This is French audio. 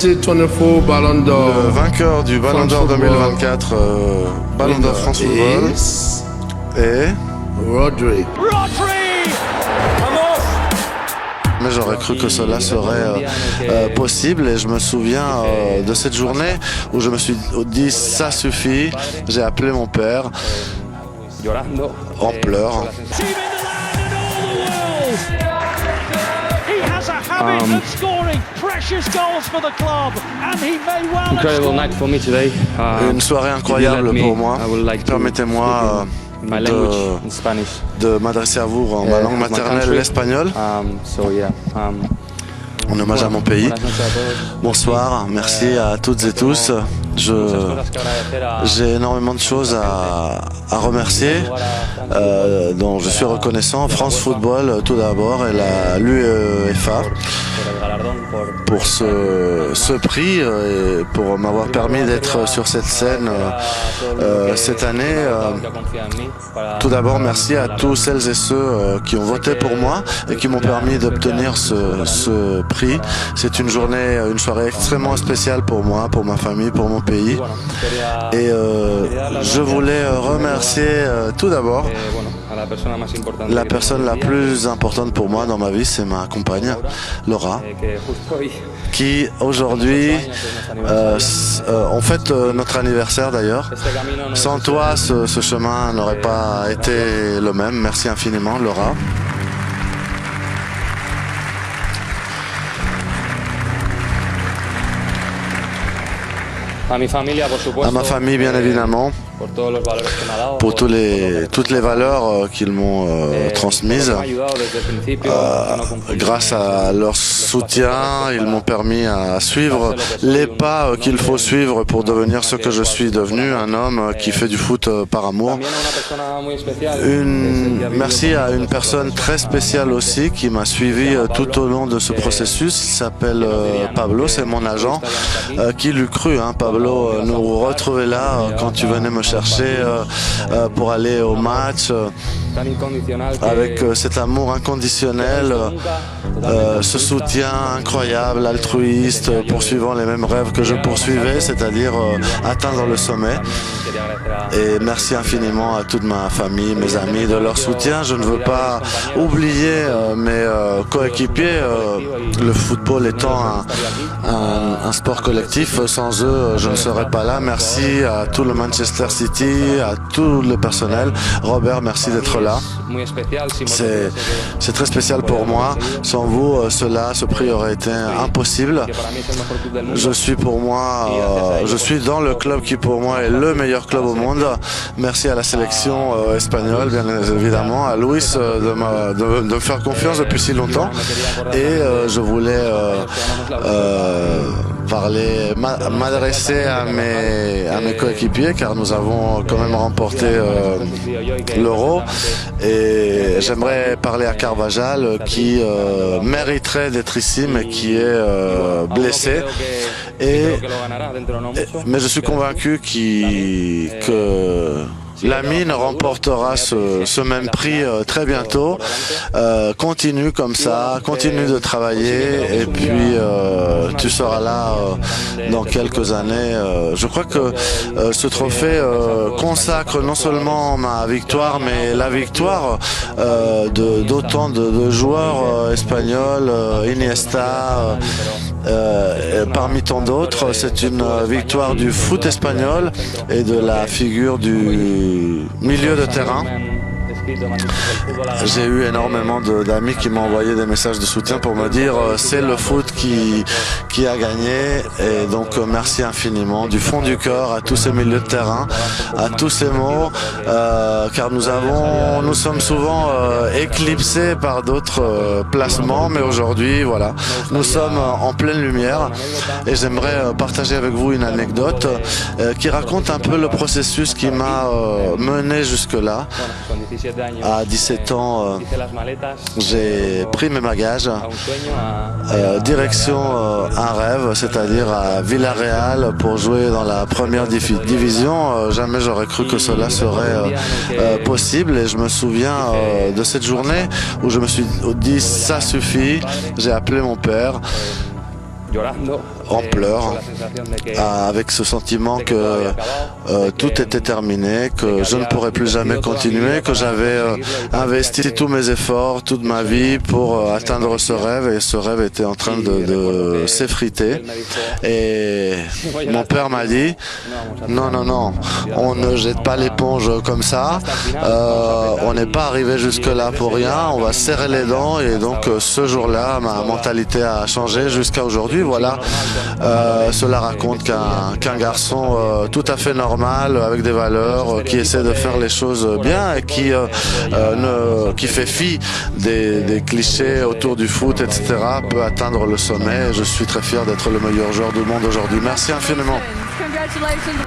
2024 Ballon d'Or. Le vainqueur du Ballon d'Or 2024, Ballon d'Or France Football, et Rodri. Mais j'aurais cru que cela serait possible, et je me souviens de cette journée où je me suis dit ça suffit. J'ai appelé mon père en pleurs. Une soirée incroyable pour moi. Permettez-moi de m'adresser à vous en ma langue maternelle, l'espagnol, en hommage à mon pays. Bonsoir, merci à toutes et tous. J'ai énormément de choses à remercier, dont je suis reconnaissant. France Football tout d'abord, et l'UEFA pour ce prix et pour m'avoir permis d'être sur cette scène cette année. Tout d'abord, merci à tous celles et ceux qui ont voté pour moi et qui m'ont permis d'obtenir ce prix. C'est une soirée extrêmement spéciale pour moi, pour ma famille, pour mon pays. Et je voulais remercier tout d'abord la personne la plus importante pour moi dans ma vie, c'est ma compagne, Laura, qui aujourd'hui, on fête notre anniversaire d'ailleurs. Sans toi, ce chemin n'aurait pas été le même. Merci infiniment, Laura. À ma famille, bien évidemment, pour toutes les valeurs qu'ils m'ont transmises. Grâce à leur soutien, ils m'ont permis à suivre les pas qu'il faut suivre pour devenir ce que je suis devenu, un homme qui fait du foot par amour. Merci à une personne très spéciale aussi qui m'a suivi tout au long de ce processus. Il s'appelle Pablo, c'est mon agent. Qui l'eût cru, hein, Pablo, nous retrouver là quand tu venais me chercher pour aller au match, avec cet amour inconditionnel, ce soutien incroyable, altruiste, poursuivant les mêmes rêves que je poursuivais, c'est-à-dire atteindre le sommet. Et merci infiniment à toute ma famille, mes amis, de leur soutien. Je ne veux pas oublier mes coéquipiers, le football étant un sport collectif. Sans eux, je ne serais pas là. Merci à tout le Manchester City, à tout le personnel. Robert, merci d'être là. C'est très spécial pour moi. Sans vous, ce prix aurait été impossible. Je suis dans le club qui pour moi est le meilleur club au monde. Merci à la sélection espagnole, bien évidemment, à Luis de me faire confiance depuis si longtemps. Et je voulais m'adresser à mes coéquipiers, car nous avons quand même remporté l'Euro. Et j'aimerais parler à Carvajal, qui mériterait d'être ici, mais qui est blessé. Mais je suis convaincu que Lamine remportera ce même prix très bientôt. Continue comme ça, continue de travailler, et puis tu seras là dans quelques années. Je crois que ce trophée consacre non seulement ma victoire, mais la victoire d'autant de joueurs espagnols, Iniesta, parmi tant d'autres. C'est une victoire du foot espagnol et de la figure du milieu de terrain. J'ai eu énormément d'amis qui m'ont envoyé des messages de soutien pour me dire c'est le foot qui a gagné, et donc merci infiniment du fond du cœur à tous ces milieux de terrain, à tous ces mots, car nous sommes souvent éclipsés par d'autres placements, mais aujourd'hui voilà, nous sommes en pleine lumière. Et j'aimerais partager avec vous une anecdote qui raconte un peu le processus qui m'a mené jusque là. À 17 ans, j'ai pris mes bagages, direction un rêve, c'est-à-dire à Villarreal, pour jouer dans la première division. Jamais j'aurais cru que cela serait possible, et je me souviens de cette journée où je me suis dit ça suffit. J'ai appelé mon père en pleurs, avec ce sentiment que tout était terminé, que je ne pourrais plus jamais continuer, que j'avais investi tous mes efforts, toute ma vie pour atteindre ce rêve, et ce rêve était en train de s'effriter. Et mon père m'a dit non, on ne jette pas l'éponge comme ça, on n'est pas arrivé jusque là pour rien, on va serrer les dents. Et donc ce jour-là, ma mentalité a changé jusqu'à aujourd'hui. Voilà, cela raconte qu'un garçon tout à fait normal, avec des valeurs, qui essaie de faire les choses bien et qui fait fi des clichés autour du foot, etc., peut atteindre le sommet. Je suis très fier d'être le meilleur joueur du monde aujourd'hui. Merci infiniment. Congratulations.